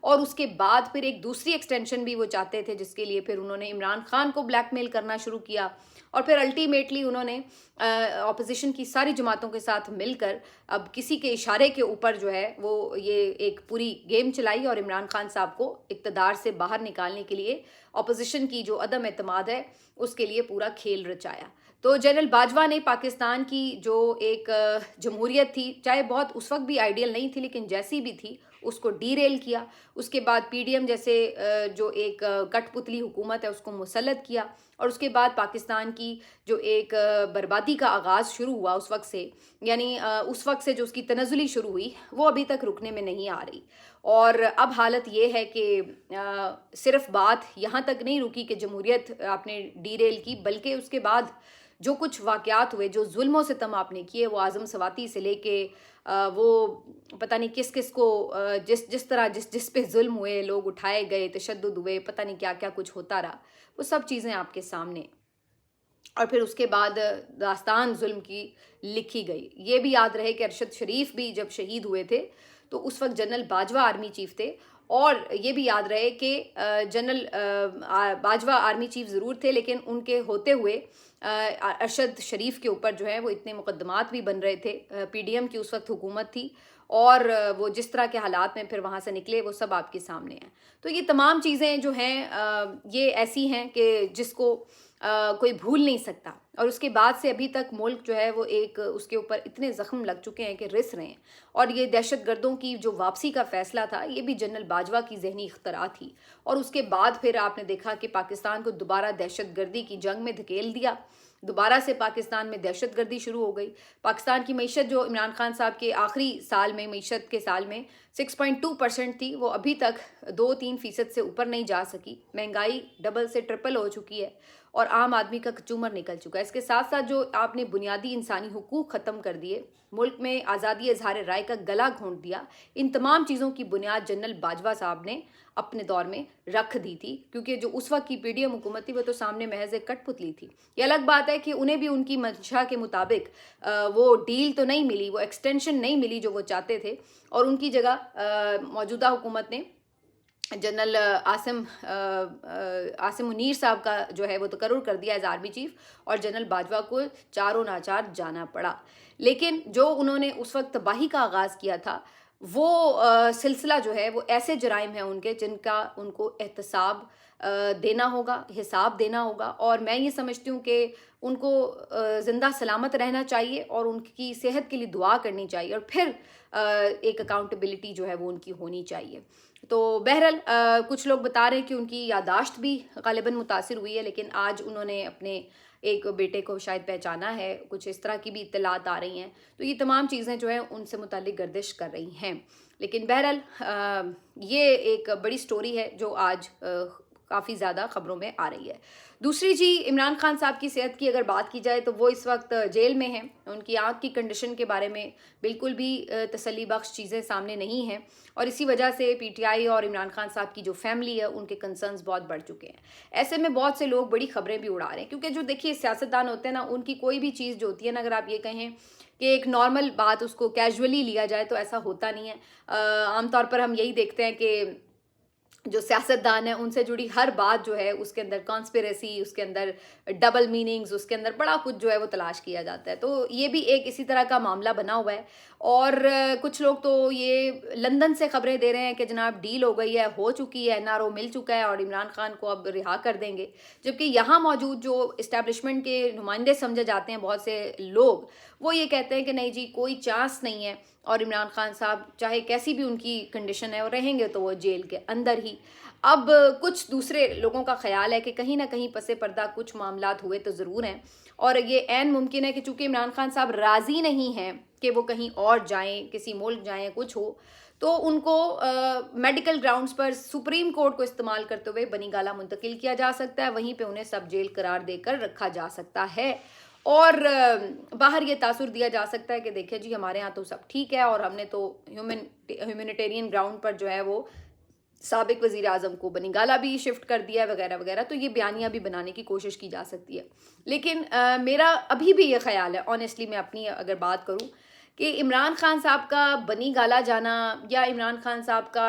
اور اس کے بعد پھر ایک دوسری ایکسٹینشن بھی وہ چاہتے تھے، جس کے لیے پھر انہوں نے عمران خان کو بلیک میل کرنا شروع کیا، اور پھر الٹیمیٹلی انہوں نے اپوزیشن کی ساری جماعتوں کے ساتھ مل کر اب کسی کے اشارے کے اوپر جو ہے وہ یہ ایک پوری گیم چلائی، اور عمران خان صاحب کو اقتدار سے باہر نکالنے کے لیے اپوزیشن کی جو عدم اعتماد ہے اس کے لیے پورا کھیل رچایا۔ تو جنرل باجوہ نے پاکستان کی جو ایک جمہوریت تھی، چاہے بہت اس وقت بھی آئیڈیل نہیں تھی لیکن جیسی بھی تھی، اس کو ڈی ریل کیا۔ اس کے بعد پی ڈی ایم جیسے جو ایک کٹ پتلی حکومت ہے اس کو مسلط کیا، اور اس کے بعد پاکستان کی جو ایک بربادی کا آغاز شروع ہوا اس وقت سے، یعنی اس وقت سے جو اس کی تنزلی شروع ہوئی وہ ابھی تک رکنے میں نہیں آ رہی۔ اور اب حالت یہ ہے کہ صرف بات یہاں تک نہیں رکی کہ جمہوریت آپ نے ڈی ریل کی، بلکہ اس کے بعد جو کچھ واقعات ہوئے، جو ظلم و ستم آپ نے کیے، وہ اعظم سواتی سے لے کے وہ پتہ نہیں کس کس کو جس طرح جس پہ ظلم ہوئے، لوگ اٹھائے گئے، تشدد ہوئے، پتہ نہیں کیا کیا کچھ ہوتا رہا، وہ سب چیزیں آپ کے سامنے۔ اور پھر اس کے بعد داستان ظلم کی لکھی گئی۔ یہ بھی یاد رہے کہ ارشد شریف بھی جب شہید ہوئے تھے تو اس وقت جنرل باجوہ آرمی چیف تھے، اور یہ بھی یاد رہے کہ جنرل باجوہ آرمی چیف ضرور تھے لیکن ان کے ہوتے ہوئے ارشد شریف کے اوپر جو ہے وہ اتنے مقدمات بھی بن رہے تھے۔ پی ڈی ایم کی اس وقت حکومت تھی، اور وہ جس طرح کے حالات میں پھر وہاں سے نکلے وہ سب آپ کے سامنے ہیں۔ تو یہ تمام چیزیں جو ہیں یہ ایسی ہیں کہ جس کو کوئی بھول نہیں سکتا، اور اس کے بعد سے ابھی تک ملک جو ہے وہ ایک اس کے اوپر اتنے زخم لگ چکے ہیں کہ رس رہے ہیں۔ اور یہ دہشت گردوں کی جو واپسی کا فیصلہ تھا یہ بھی جنرل باجوہ کی ذہنی اختراع تھی، اور اس کے بعد پھر آپ نے دیکھا کہ پاکستان کو دوبارہ دہشت گردی کی جنگ میں دھکیل دیا، دوبارہ سے پاکستان میں دہشت گردی شروع ہو گئی۔ پاکستان کی معیشت جو عمران خان صاحب کے آخری سال میں معیشت کے سال میں 6.2% تھی، وہ ابھی تک 2-3% سے اوپر نہیں جا سکی۔ مہنگائی ڈبل سے ٹرپل ہو چکی ہے، اور عام آدمی کا کچومر نکل چکا ہے۔ اس کے ساتھ ساتھ جو آپ نے بنیادی انسانی حقوق ختم کر دیے، ملک میں آزادی اظہار رائے کا گلا گھونٹ دیا، ان تمام چیزوں کی بنیاد جنرل باجوہ صاحب نے اپنے دور میں رکھ دی تھی، کیونکہ جو اس وقت کی پی ڈی ایم حکومت تھی وہ تو سامنے محض ایک کٹ پتلی تھی۔ یہ الگ بات ہے کہ انہیں بھی ان کی منشا کے مطابق وہ ڈیل تو نہیں ملی، وہ ایکسٹینشن نہیں ملی جو وہ چاہتے تھے، اور ان کی جگہ موجودہ حکومت نے جنرل عاصم منیر صاحب کا جو ہے وہ تقرر کر دیا ایز آرمی چیف، اور جنرل باجوہ کو چاروں ناچار جانا پڑا۔ لیکن جو انہوں نے اس وقت تباہی کا آغاز کیا تھا، وہ سلسلہ جو ہے وہ ایسے جرائم ہیں ان کے جن کا ان کو احتساب دینا ہوگا، حساب دینا ہوگا، اور میں یہ سمجھتی ہوں کہ ان کو زندہ سلامت رہنا چاہیے، اور ان کی صحت کے لیے دعا کرنی چاہیے، اور پھر ایک اکاؤنٹیبلٹی جو ہے وہ ان کی ہونی چاہیے۔ تو بہرحال کچھ لوگ بتا رہے ہیں کہ ان کی یادداشت بھی غالباً متاثر ہوئی ہے، لیکن آج انہوں نے اپنے ایک بیٹے کو شاید پہچانا ہے، کچھ اس طرح کی بھی اطلاعات آ رہی ہیں۔ تو یہ تمام چیزیں جو ہیں ان سے متعلق گردش کر رہی ہیں، لیکن بہرحال یہ ایک بڑی سٹوری ہے جو آج کافی زیادہ خبروں میں آ رہی ہے۔ دوسری جی، عمران خان صاحب کی صحت کی اگر بات کی جائے تو وہ اس وقت جیل میں ہیں۔ ان کی آنکھ کی کنڈیشن کے بارے میں بالکل بھی تسلی بخش چیزیں سامنے نہیں ہیں، اور اسی وجہ سے پی ٹی آئی اور عمران خان صاحب کی جو فیملی ہے ان کے کنسرنز بہت بڑھ چکے ہیں۔ ایسے میں بہت سے لوگ بڑی خبریں بھی اڑا رہے ہیں، کیونکہ جو دیکھیے سیاستدان ہوتے ہیں نا، ان کی کوئی بھی چیز جو ہوتی ہے نا، اگر آپ یہ کہیں کہ ایک نارمل بات اس کو کیجولی لیا جائے تو ایسا ہوتا نہیں ہے۔ عام طور پر ہم یہی دیکھتے ہیں کہ جو سیاستدان ہیں ان سے جڑی ہر بات جو ہے اس کے اندر کانسپیریسی، اس کے اندر ڈبل میننگز، اس کے اندر بڑا کچھ جو ہے وہ تلاش کیا جاتا ہے۔ تو یہ بھی ایک اسی طرح کا معاملہ بنا ہوا ہے، اور کچھ لوگ تو یہ لندن سے خبریں دے رہے ہیں کہ جناب ڈیل ہو گئی ہے، ہو چکی ہے، این آر او مل چکا ہے، اور عمران خان کو اب رہا کر دیں گے، جبکہ یہاں موجود جو اسٹیبلشمنٹ کے نمائندے سمجھے جاتے ہیں بہت سے لوگ، وہ یہ کہتے ہیں کہ نہیں جی کوئی چانس نہیں ہے، اور عمران خان صاحب چاہے کیسی بھی ان کی کنڈیشن ہے وہ رہیں گے تو وہ جیل کے اندر ہی۔ اب کچھ دوسرے لوگوں کا خیال ہے کہ کہیں نہ کہیں پس پردہ کچھ معاملات ہوئے تو ضرور ہیں، اور یہ عین ممکن ہے کہ چونکہ عمران خان صاحب راضی نہیں ہیں کہ وہ کہیں اور جائیں، کسی ملک جائیں، کچھ ہو، تو ان کو میڈیکل گراؤنڈز پر سپریم کورٹ کو استعمال کرتے ہوئے بنی گالہ منتقل کیا جا سکتا ہے، وہیں پہ انہیں سب جیل قرار دے کر رکھا جا سکتا ہے، اور باہر یہ تاثر دیا جا سکتا ہے کہ دیکھیں جی ہمارے ہاں تو سب ٹھیک ہے، اور ہم نے تو ہیومینیٹیرین گراؤنڈ پر جو ہے وہ سابق وزیر اعظم کو بنی گالہ بھی شفٹ کر دیا وغیرہ وغیرہ، تو یہ بیانیہ بھی بنانے کی کوشش کی جا سکتی ہے۔ لیکن میرا ابھی بھی یہ خیال ہے، آنیسٹلی میں اپنی اگر بات کروں، کہ عمران خان صاحب کا بنی گالہ جانا یا عمران خان صاحب کا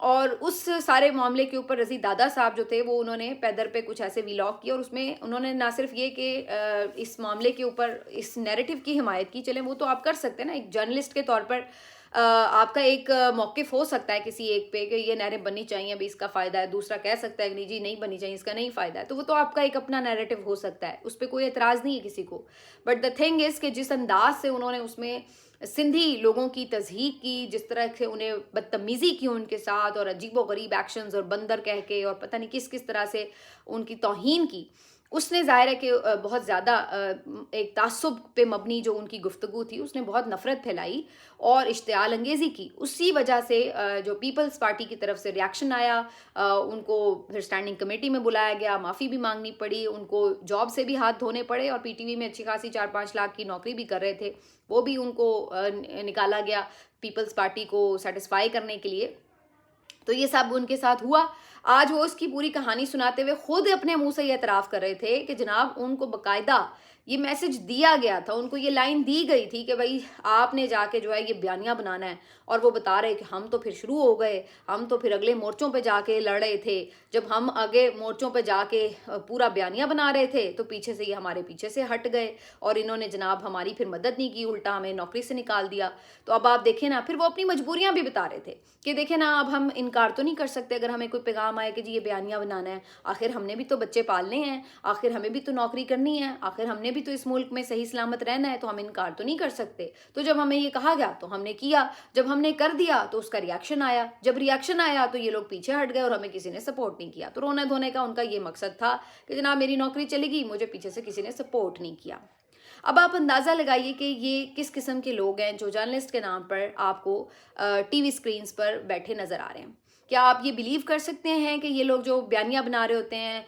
اور اس سارے معاملے کے اوپر رضی دادا صاحب جو تھے وہ انہوں نے پیدر پہ کچھ ایسے ویلاگ کیے، اور اس میں انہوں نے نہ صرف یہ کہ اس معاملے کے اوپر اس نیریٹو کی حمایت کی، چلیں وہ تو آپ کر سکتے ہیں نا، ایک جرنلسٹ کے طور پر آپ کا ایک موقف ہو سکتا ہے کسی ایک پہ کہ یہ نہریں بننی چاہیے، ابھی اس کا فائدہ ہے، دوسرا کہہ سکتا ہے کہ نہیں جی نہیں بننی چاہیے، اس کا نہیں فائدہ ہے، تو وہ تو آپ کا ایک اپنا نیریٹو ہو سکتا ہے، اس پہ کوئی اعتراض نہیں ہے کسی کو. بٹ دا تھنگ از کہ جس انداز سے انہوں نے اس میں سندھی لوگوں کی تضحیق کی، جس طرح سے انہیں بدتمیزی کی ان کے ساتھ، اور عجیب و غریب ایکشنز اور بندر کہہ کے اور پتہ نہیں کس طرح سے ان کی توہین کی، اس نے ظاہر ہے کہ بہت زیادہ ایک تعصب پہ مبنی جو ان کی گفتگو تھی اس نے بہت نفرت پھیلائی اور اشتعال انگیزی کی. اسی وجہ سے جو پیپلز پارٹی کی طرف سے ریاکشن آیا، ان کو پھر اسٹینڈنگ کمیٹی میں بلایا گیا، معافی بھی مانگنی پڑی، ان کو جاب سے بھی ہاتھ دھونے پڑے، اور پی ٹی وی میں اچھی خاصی 4-5 لاکھ کی نوکری بھی کر رہے تھے، وہ بھی ان کو نکالا گیا پیپلز پارٹی کو سیٹسفائی کرنے کے لیے. تو یہ سب ان کے ساتھ ہوا. آج وہ اس کی پوری کہانی سناتے ہوئے خود اپنے منہ سے یہ اعتراف کر رہے تھے کہ جناب ان کو باقاعدہ یہ میسج دیا گیا تھا، ان کو یہ لائن دی گئی تھی کہ بھائی آپ نے جا کے جو ہے یہ بیانیہ بنانا ہے، اور وہ بتا رہے کہ ہم تو پھر شروع ہو گئے، ہم تو پھر اگلے مورچوں پہ جا کے لڑ رہے تھے، جب ہم آگے مورچوں پہ جا کے پورا بیانیہ بنا رہے تھے تو پیچھے سے یہ ہمارے پیچھے سے ہٹ گئے، اور انہوں نے جناب ہماری پھر مدد نہیں کی، الٹا ہمیں نوکری سے نکال دیا. تو اب آپ دیکھیں نا، پھر وہ اپنی مجبوریاں بھی بتا رہے تھے کہ دیکھیں نا اب ہم انکار تو نہیں کر سکتے اگر ہمیں کوئی پیغام آئے کہ جی یہ بیانیہ بنانا ہے، آخر ہم نے بھی تو بچے پالنے ہیں، آخر ہمیں بھی تو نوکری کرنی ہے، آخر ہم نے بھی تو اس ملک میں صحیح سلامت رہنا ہے، تو ہم انکار تو نہیں کر سکتے. تو جب ہمیں یہ کہا گیا تو ہم نے کیا، جب ہم نے کر دیا تو اس کا ریاکشن آیا، جب ریاکشن آیا تو یہ لوگ پیچھے ہٹ گئے اور ہمیں کسی نے سپورٹ نہیں کیا. تو رونے دھونے کا ان کا یہ مقصد تھا کہ جناب میری نوکری چلے گی، مجھے پیچھے سے کسی نے سپورٹ نہیں کیا. اب آپ اندازہ لگائیے کہ یہ کس قسم کے لوگ ہیں جو جرنلسٹ کے نام پر آپ کو ٹی وی سکرینز پر بیٹھے نظر آ رہے ہیں. کیا آپ یہ بلیو کر سکتے ہیں کہ یہ لوگ جو بیانیہ بنا رہے ہوتے ہیں،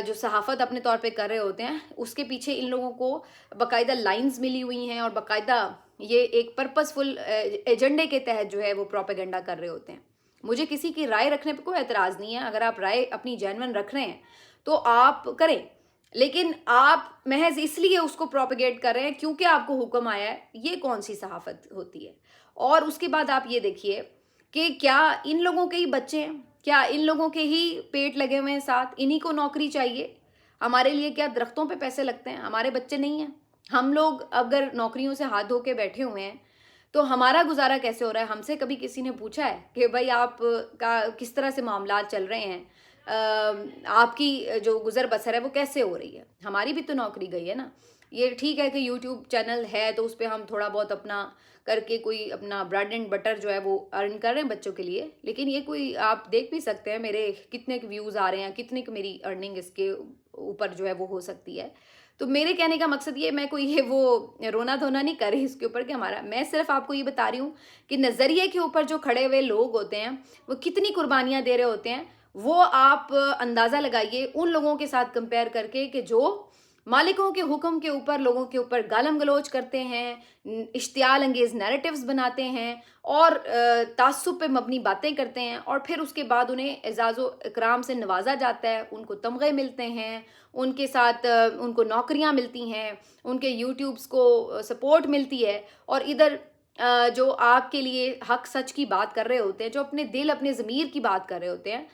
جو صحافت اپنے طور پہ کر رہے ہوتے ہیں، اس کے پیچھے ان لوگوں کو باقاعدہ لائنز ملی ہوئی ہیں اور باقاعدہ یہ ایک پرپسفل ایجنڈے کے تحت جو ہے وہ پروپیگنڈا کر رہے ہوتے ہیں؟ مجھے کسی کی رائے رکھنے پہ کوئی اعتراض نہیں ہے، اگر آپ رائے اپنی جینون رکھ رہے ہیں تو آپ کریں، لیکن آپ محض اس لیے اس کو پروپیگیٹ کر رہے ہیں کیونکہ آپ کو حکم آیا ہے، یہ کون سی صحافت ہوتی ہے؟ اور اس کے بعد آپ یہ دیکھیے کہ کیا ان لوگوں کے ہی بچے ہیں، کیا ان لوگوں کے ہی پیٹ لگے ہوئے ہیں ساتھ، انہی کو نوکری چاہیے؟ ہمارے لیے کیا درختوں پہ پیسے لگتے ہیں؟ ہمارے بچے نہیں ہیں؟ ہم لوگ اگر نوکریوں سے ہاتھ دھو کے بیٹھے ہوئے ہیں تو ہمارا گزارا کیسے ہو رہا ہے؟ ہم سے کبھی کسی نے پوچھا ہے کہ بھائی آپ کا کس طرح سے معاملات چل رہے ہیں، آپ کی جو گزر بسر ہے وہ کیسے ہو رہی ہے؟ ہماری بھی تو نوکری گئی ہے نا. یہ ٹھیک ہے کہ یوٹیوب چینل ہے تو اس پہ ہم تھوڑا بہت اپنا کر کے کوئی اپنا بریڈ اینڈ بٹر جو ہے وہ ارن کر رہے ہیں بچوں کے لیے، لیکن یہ کوئی آپ دیکھ بھی سکتے ہیں میرے کتنے ویوز آ رہے ہیں، کتنے میری ارننگ اس کے اوپر جو ہے وہ ہو سکتی ہے. تو میرے کہنے کا مقصد یہ، میں کوئی یہ وہ رونا دھونا نہیں کر رہی اس کے اوپر کہ ہمارا، میں صرف آپ کو یہ بتا رہی ہوں کہ نظریے کے اوپر جو کھڑے ہوئے لوگ ہوتے ہیں وہ کتنی قربانیاں دے رہے ہوتے ہیں. وہ آپ اندازہ لگائیے ان لوگوں کے ساتھ کمپیئر کر کے کہ جو مالکوں کے حکم کے اوپر لوگوں کے اوپر گالم گلوچ کرتے ہیں، اشتعال انگیز نیریٹیوز بناتے ہیں اور تعصب پہ مبنی باتیں کرتے ہیں، اور پھر اس کے بعد انہیں اعزاز و اکرام سے نوازا جاتا ہے، ان کو تمغے ملتے ہیں، ان کے ساتھ ان کو نوکریاں ملتی ہیں، ان کے یوٹیوبز کو سپورٹ ملتی ہے، اور ادھر جو آپ کے لیے حق سچ کی بات کر رہے ہوتے ہیں، جو اپنے دل اپنے ضمیر کی بات کر رہے ہوتے ہیں.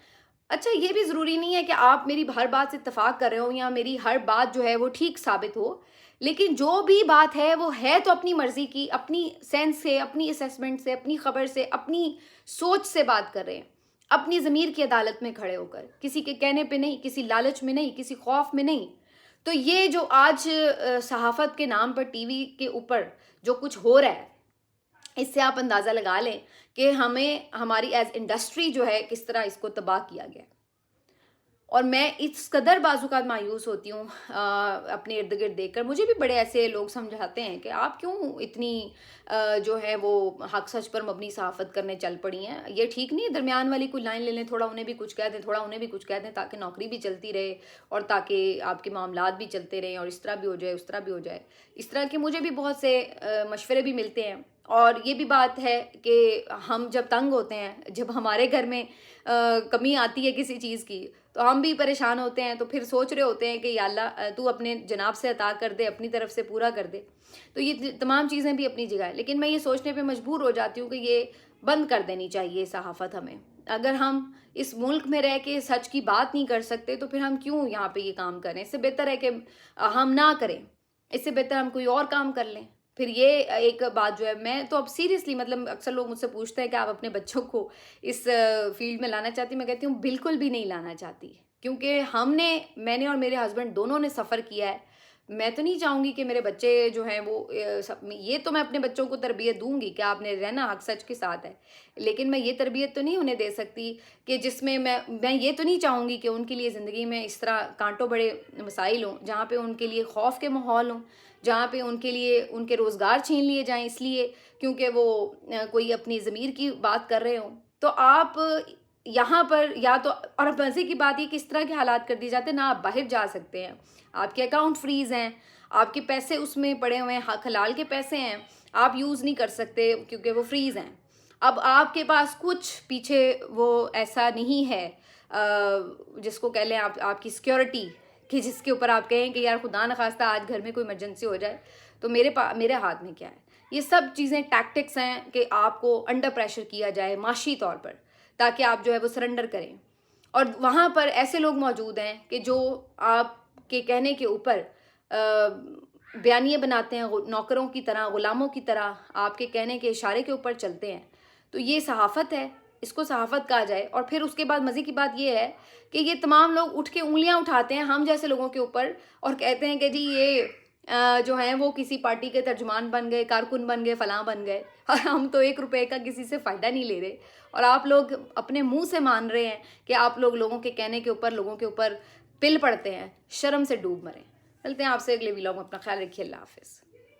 اچھا یہ بھی ضروری نہیں ہے کہ آپ میری ہر بات سے اتفاق کر رہے ہو یا میری ہر بات جو ہے وہ ٹھیک ثابت ہو، لیکن جو بھی بات ہے وہ ہے تو اپنی مرضی کی، اپنی سینس سے، اپنی اسیسمنٹ سے، اپنی خبر سے، اپنی سوچ سے بات کر رہے ہیں، اپنی ضمیر کی عدالت میں کھڑے ہو کر، کسی کے کہنے پہ نہیں، کسی لالچ میں نہیں، کسی خوف میں نہیں. تو یہ جو آج صحافت کے نام پر ٹی وی کے اوپر جو کچھ ہو رہا ہے، اس سے آپ اندازہ لگا لیں کہ ہمیں ہماری ایز انڈسٹری جو ہے کس طرح اس کو تباہ کیا گیا. اور میں اس قدر بعض اوقات مایوس ہوتی ہوں اپنے ارد گرد دیکھ کر. مجھے بھی بڑے ایسے لوگ سمجھاتے ہیں کہ آپ کیوں اتنی جو ہے وہ حق سچ پر مبنی صحافت کرنے چل پڑی ہیں، یہ ٹھیک نہیں. درمیان والی کوئی لائن لے لیں، تھوڑا انہیں بھی کچھ کہہ دیں، تھوڑا انہیں بھی کچھ کہہ دیں، تاکہ نوکری بھی چلتی رہے اور تاکہ آپ کے معاملات بھی چلتے رہیں، اور اس طرح بھی ہو جائے، اس طرح بھی ہو جائے. اس طرح کے مجھے بھی بہت سے مشورے بھی ملتے ہیں. اور یہ بھی بات ہے کہ ہم جب تنگ ہوتے ہیں، جب ہمارے گھر میں کمی آتی ہے کسی چیز کی، تو ہم بھی پریشان ہوتے ہیں، تو پھر سوچ رہے ہوتے ہیں کہ یا اللہ تو اپنے جناب سے عطا کر دے، اپنی طرف سے پورا کر دے. تو یہ تمام چیزیں بھی اپنی جگہ ہے، لیکن میں یہ سوچنے پہ مجبور ہو جاتی ہوں کہ یہ بند کر دینی چاہیے صحافت ہمیں. اگر ہم اس ملک میں رہ کے سچ کی بات نہیں کر سکتے تو پھر ہم کیوں یہاں پہ یہ کام کریں؟ اس سے بہتر ہے کہ ہم نہ کریں، اس سے بہتر ہم کوئی اور کام کر لیں۔ پھر یہ ایک بات جو ہے، میں تو اب سیریسلی مطلب اکثر لوگ مجھ سے پوچھتے ہیں کہ آپ اپنے بچوں کو اس فیلڈ میں لانا چاہتی ہیں؟ میں کہتی ہوں بالکل بھی نہیں لانا چاہتی، کیونکہ میں نے اور میرے ہسبینڈ دونوں نے سفر کیا ہے۔ میں تو نہیں چاہوں گی کہ میرے بچے جو ہیں وہ یہ تو میں اپنے بچوں کو تربیت دوں گی کہ آپ نے رہنا حق سچ کے ساتھ ہے، لیکن میں یہ تربیت تو نہیں انہیں دے سکتی کہ جس میں میں یہ تو نہیں چاہوں گی کہ ان کے لیے زندگی میں اس طرح کانٹوں بڑے مسائل ہوں، جہاں پہ ان کے لیے خوف کے ماحول ہوں، جہاں پہ ان کے لیے ان کے روزگار چھین لیے جائیں اس لیے کیونکہ وہ کوئی اپنی ضمیر کی بات کر رہے ہوں۔ تو آپ یہاں پر یا تو، اور مزے کی بات یہ کہ اس طرح کے حالات کر دیے جاتے ہیں، نہ آپ باہر جا سکتے ہیں، آپ کے اکاؤنٹ فریز ہیں، آپ کے پیسے اس میں پڑے ہوئے ہیں، حلال کے پیسے ہیں، آپ یوز نہیں کر سکتے کیونکہ وہ فریز ہیں۔ اب آپ کے پاس کچھ پیچھے وہ ایسا نہیں ہے جس کو کہہ لیں آپ کی سیکیورٹی، کہ جس کے اوپر آپ کہیں کہ یار خدا نخواستہ آج گھر میں کوئی ایمرجنسی ہو جائے تو میرے ہاتھ میں کیا ہے؟ یہ سب چیزیں ٹیکٹکس ہیں کہ آپ کو انڈر پریشر کیا جائے معاشی طور پر، تاکہ آپ جو ہے وہ سرنڈر کریں۔ اور وہاں پر ایسے لوگ موجود ہیں کہ جو آپ کے کہنے کے اوپر بیانیے بناتے ہیں، نوکروں کی طرح، غلاموں کی طرح آپ کے کہنے کے اشارے کے اوپر چلتے ہیں۔ تو یہ صحافت ہے، اس کو صحافت کہا جائے۔ اور پھر اس کے بعد مزے کی بات یہ ہے کہ یہ تمام لوگ اٹھ کے انگلیاں اٹھاتے ہیں ہم جیسے لوگوں کے اوپر اور کہتے ہیں کہ جی یہ جو ہیں وہ کسی پارٹی کے ترجمان بن گئے، کارکن بن گئے، فلاں بن گئے، اور ہم تو 1 روپے کا کسی سے فائدہ نہیں لے رہے، اور آپ لوگ اپنے منہ سے مان رہے ہیں کہ آپ لوگ لوگوں کے کہنے کے اوپر لوگوں کے اوپر پل پڑتے ہیں۔ شرم سے ڈوب مریں۔ ملتے ہیں آپ سے اگلے ویلاگ میں، اپنا خیال رکھیے، اللہ حافظ۔